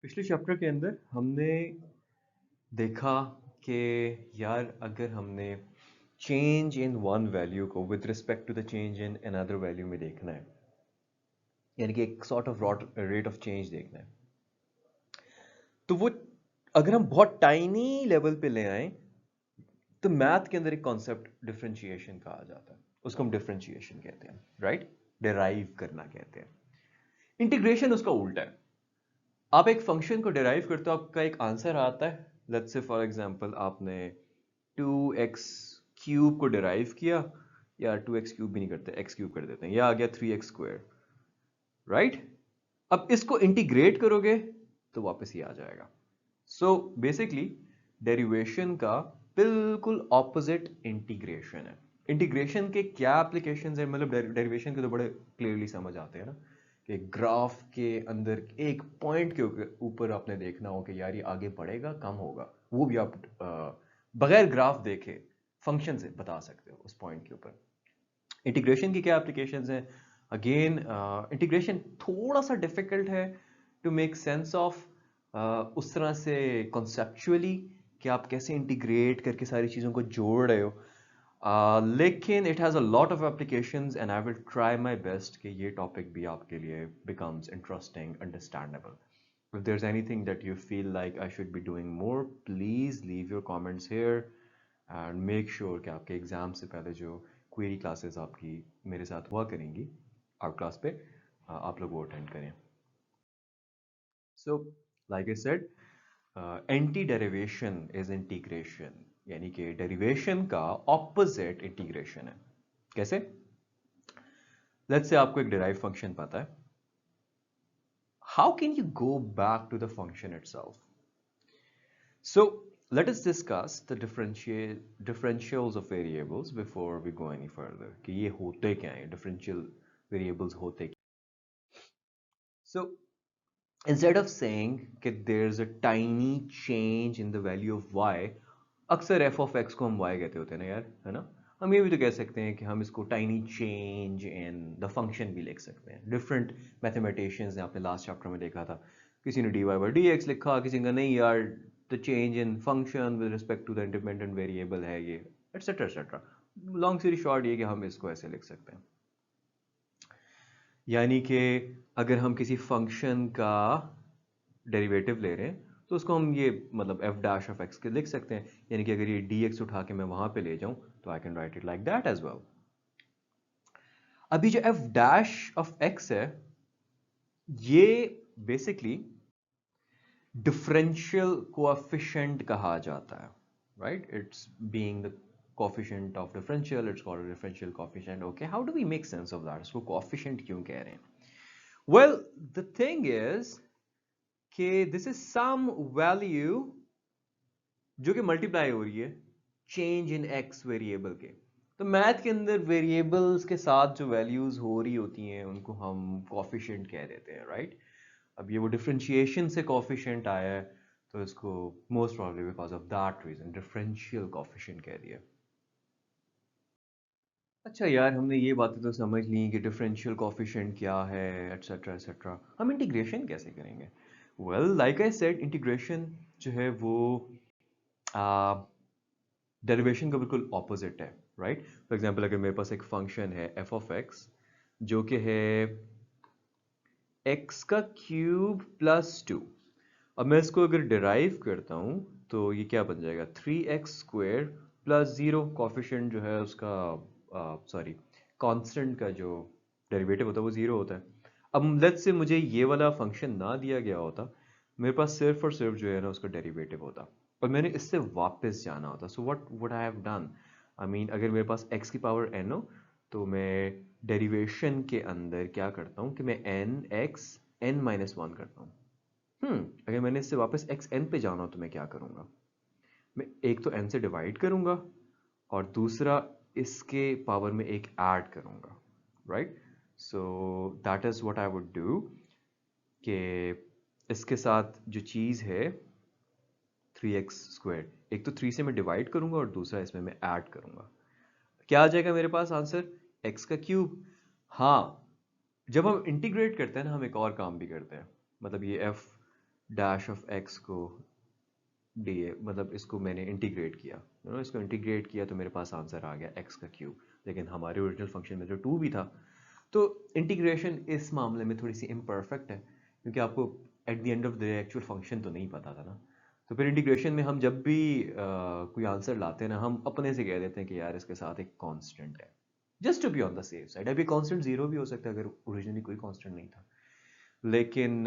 पिछले चैप्टर के अंदर हमने देखा कि यार अगर हमने चेंज इन वन वैल्यू को with respect to the change in another value में देखना है, यानी कि एक sort of rate of change देखना है, तो वो अगर हम बहुत टाइनी लेवल पे ले आए तो मैथ के अंदर एक कॉन्सेप्ट डिफरेंशिएशन कहा जाता है। उसको हम डिफरेंशिएशन कहते हैं, राइट? डिराइव करना कहते हैं। इंटीग्रेशन उसका उल्टा है। आप एक फंक्शन को डिराइव करते हो, आपका एक आंसर आता है। लेट्स से फॉर एग्जांपल आपने 2x क्यूब को डिराइव किया, या 2x क्यूब भी नहीं करते, x क्यूब कर देते हैं, या आ गया 3x स्क्वायर, राइट? अब इसको इंटीग्रेट करोगे तो वापस ही आ जाएगा। सो बेसिकली डेरिवेशन का बिल्कुल ऑपोजिट इंटीग्रेशन है। इंटीग्रेशन के क्या एप्लीकेशंस है, मतलब डेरिवेशन के तो बड़े क्लियरली समझ आते हैं ना, कि ग्राफ के अंदर एक पॉइंट के ऊपर आपने देखना हो कि यार ये आगे बढ़ेगा कम होगा, वो भी आप बगैर ग्राफ देखे फंक्शन से बता सकते हो उस पॉइंट के ऊपर। इंटीग्रेशन की क्या एप्लीकेशंस हैं? अगेन इंटीग्रेशन थोड़ा सा डिफिकल्ट है टू मेक सेंस ऑफ, उस तरह से कॉन्सेप्चुअली कि आप कैसे इंटीग्रेट करके सारी चीज़ों को जोड़ रहे हो, लेकिन it has a lot of applications and I will try my best कि ये टॉपिक भी आपके लिए becomes interesting, understandable. If there's anything that you feel like I should be doing more, please leave your comments here and make sure कि आपके exam से पहले जो क्वेरी क्लासेस आपकी मेरे साथ हुआ करेंगी आउट क्लास पे, आप लोग वो अटेंड करें। So, like I said, anti derivation is integration, यानी कि डेरिवेशन का ऑपोजिट इंटीग्रेशन है। कैसे? लेट्स से आपको एक डिराइव फंक्शन पता है, how can you go back to the function itself? So let us discuss the differentials of variables before we go any further, कि ये होते क्या हैं, differential variables होते क्या। So instead of saying कि there's a tiny change in the value of y, अक्सर f of x को हम y कहते होते हैं ना यार, है ना? हम ये भी तो कह सकते हैं कि हम इसको tiny change in the function भी लिख सकते हैं। Different mathematicians ने, आपने लास्ट चैप्टर में देखा था, किसी ने dy by dx लिखा, किसी ने नहीं यार the change in function with respect to the independent variable है ये, etc etc। Long story short ये कि हम इसको ऐसे लिख सकते हैं, यानी कि अगर हम किसी फंक्शन का डेरिवेटिव ले रहे हैं तो उसको हम ये मतलब f डैश ऑफ x के लिख सकते हैं, यानी कि अगर ये dx उठा के मैं वहां पे ले जाऊं तो I can write it like that as well. अभी जो f डैश ऑफ x है, ये बेसिकली डिफरेंशियल कोएफिशिएंट कहा जाता है, right? It's being the coefficient of differential, it's called differential coefficient. Okay, how do we make sense of that? इसको coefficient क्यों कह रहे हैं? वेल, द थिंग इज कि दिस इज सम वैल्यू जो कि मल्टीप्लाई हो रही है चेंज इन एक्स वेरिएबल के। तो मैथ के अंदर वेरिएबल्स के साथ जो वैल्यूज हो रही होती हैं उनको हम कोएफिशिएंट कह देते हैं, राइट? अब ये वो डिफरेंशिएशन से कोएफिशिएंट आया है, तो इसको most probably because of that reason differential coefficient कह दिया। अच्छा यार, हमने ये बातें तो समझ ली कि डिफरेंशियल कोएफिशिएंट क्या है, एटसेट्रा एटसेट्रा। हम इंटीग्रेशन कैसे करेंगे? Well, like I said, integration जो है वो डेरिवेशन का बिल्कुल ऑपोजिट है, राइट? फॉर एग्जांपल, अगर मेरे पास एक फंक्शन है एफ ऑफ एक्स जो कि है एक्स का क्यूब प्लस 2। अब मैं इसको अगर डिराइव करता हूं तो ये क्या बन जाएगा? 3x square plus 0। कॉफिशिएंट जो है उसका, सॉरी, कांस्टेंट का जो डेरिवेटिव होता है वो 0 होता है। अब लेट्स से मुझे ये वाला फंक्शन ना दिया गया होता, मेरे पास सिर्फ और सिर्फ जो है ना उसका डेरिवेटिव होता, और मैंने इससे वापस जाना होता। So what would I have done? I mean, अगर मेरे पास x की पावर n हो तो मैं डेरिवेशन के अंदर क्या करता हूँ कि मैं n x n minus one करता हूँ। अगर मैंने इससे वापस एक्स एन पे जाना हो तो मैं क्या करूंगा? मैं एक तो एन से डिवाइड करूंगा और दूसरा इसके पावर में एक ऐड करूंगा, right? So that is what I would do, कि इसके साथ जो चीज़ है 3x स्क्वायर, एक तो 3 से मैं डिवाइड करूंगा और दूसरा इसमें मैं ऐड करूंगा। क्या आ जाएगा मेरे पास आंसर? x का क्यूब। हाँ, जब हम इंटीग्रेट करते हैं ना, हम एक और काम भी करते हैं, मतलब ये f डैश ऑफ एक्स को डी मतलब इसको मैंने इंटीग्रेट किया, इसको इंटीग्रेट किया तो मेरे पास आंसर आ गया एक्स का क्यूब। लेकिन हमारे ओरिजिनल फंक्शन में तो 2 भी था। तो इंटीग्रेशन इस मामले में थोड़ी सी इम्परफेक्ट है, क्योंकि आपको at the end of the actual function तो नहीं पता था ना। तो फिर इंटीग्रेशन में हम जब भी कोई आंसर लाते हैं ना, हम अपने से कह देते हैं कि यार इसके साथ एक कांस्टेंट है, just to be on the safe side. अभी कांस्टेंट जीरो भी हो सकता है अगर ओरिजिनली कोई कांस्टेंट नहीं था। लेकिन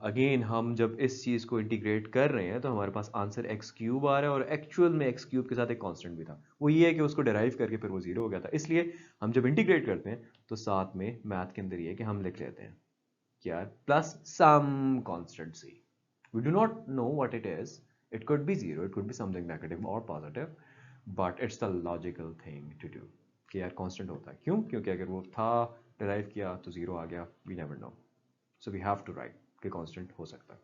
अगेन हम जब इस चीज़ को इंटीग्रेट कर रहे हैं तो हमारे पास आंसर एक्स क्यूब आ रहा है, और एक्चुअल में एक्स क्यूब के साथ एक कांस्टेंट भी था। वो ये है कि उसको डेराइव करके फिर वो जीरो हो गया था। इसलिए हम जब इंटीग्रेट करते हैं तो साथ में मैथ के अंदर ये है कि हम लिख लेते हैं क्या, plus some constant C, we do not know what it is, it could be zero, it could be something negative or positive, but it's the logical thing to do कि यार कांस्टेंट होता है। क्यों? क्योंकि अगर वो था, डेराइव किया तो जीरो आ गया, we never know, so we have to write कि कांस्टेंट हो सकता है।